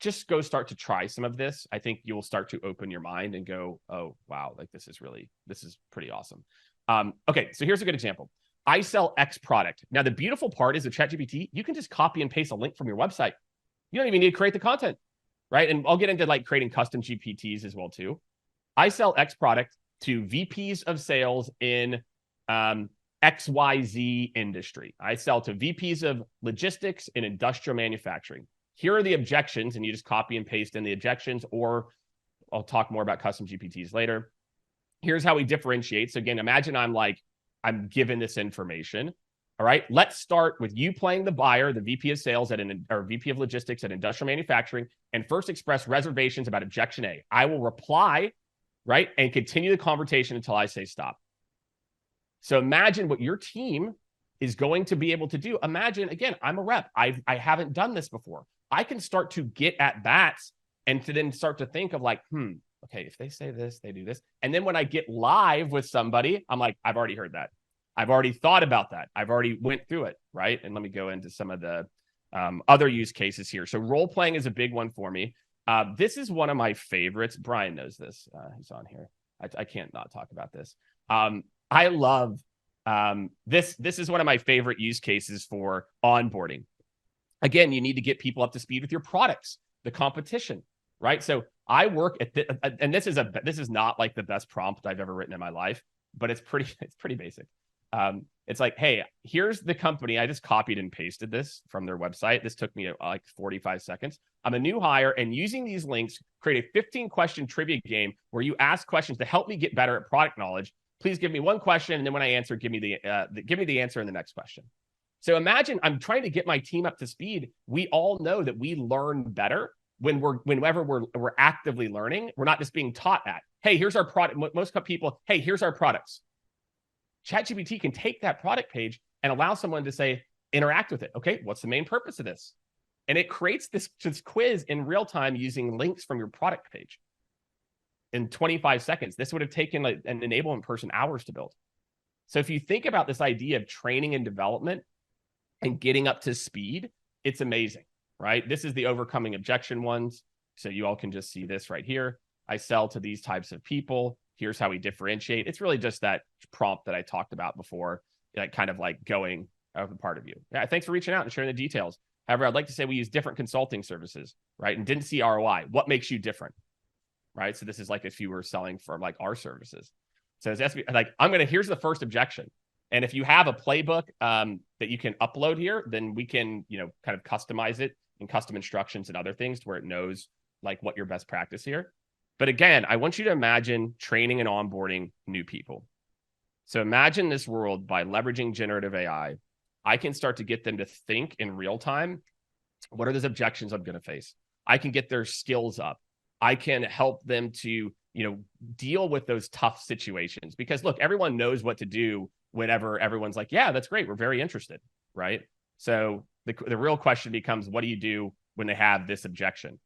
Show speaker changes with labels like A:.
A: just go start to try some of this. I think you'll start to open your mind and go, oh, wow, like this is pretty awesome. Okay, so here's a good example. I sell X product. Now, the beautiful part is with ChatGPT, you can just copy and paste a link from your website. You don't even need to create the content, right? And I'll get into like creating custom GPTs as well too. I sell X product to VPs of sales in XYZ industry. I sell to VPs of logistics and industrial manufacturing. Here are the objections, and you just copy and paste in the objections, or I'll talk more about custom GPTs later. Here's how we differentiate. So again, imagine I'm given this information. All right, let's start with you playing the buyer, the VP of sales or VP of logistics at industrial manufacturing, and first express reservations about objection A. I will reply, right, and continue the conversation until I say stop. So imagine what your team is going to be able to do. Imagine, again, I'm a rep. I haven't done this before. I can start to get at bats and to then start to think of like, okay, if they say this, they do this. And then when I get live with somebody, I'm like, I've already heard that. I've already thought about that. I've already went through it, right? And let me go into some of the other use cases here. So role playing is a big one for me. This is one of my favorites. Brian knows this. He's on here. I can't not talk about this. I love this. This is one of my favorite use cases for onboarding. Again, you need to get people up to speed with your products, the competition, right? So I work at and this is not like the best prompt I've ever written in my life, but it's pretty basic. It's like, hey, here's the company. I just copied and pasted this from their website. This took me like 45 seconds. I'm a new hire, and using these links, create a 15-question trivia game where you ask questions to help me get better at product knowledge. Please give me one question, and then when I answer, give me the answer in the next question. So imagine I'm trying to get my team up to speed. We all know that we learn better whenever we're actively learning. We're not just being taught at, hey, here's our product. Most people, hey, here's our products. ChatGPT can take that product page and allow someone to say, interact with it. Okay, what's the main purpose of this? And it creates this quiz in real time using links from your product page in 25 seconds. This would have taken an enablement person hours to build. So if you think about this idea of training and development and getting up to speed, it's amazing, right? This is the overcoming objection ones. So you all can just see this right here. I sell to these types of people. Here's how we differentiate. It's really just that prompt that I talked about before, kind of like going over part of you. Yeah, thanks for reaching out and sharing the details. However, I'd like to say we use different consulting services, right? And didn't see ROI. What makes you different, right? So this is like if you were selling for like our services. So it's like, here's the first objection. And if you have a playbook that you can upload here, then we can, kind of customize it and custom instructions and other things to where it knows like what your best practice here. But again, I want you to imagine training and onboarding new people. So imagine this world by leveraging generative AI. I can start to get them to think in real time. What are those objections I'm going to face? I can get their skills up. I can help them to, deal with those tough situations. Because look, everyone knows what to do whenever everyone's like, yeah, that's great. We're very interested, right? So the real question becomes, what do you do when they have this objection?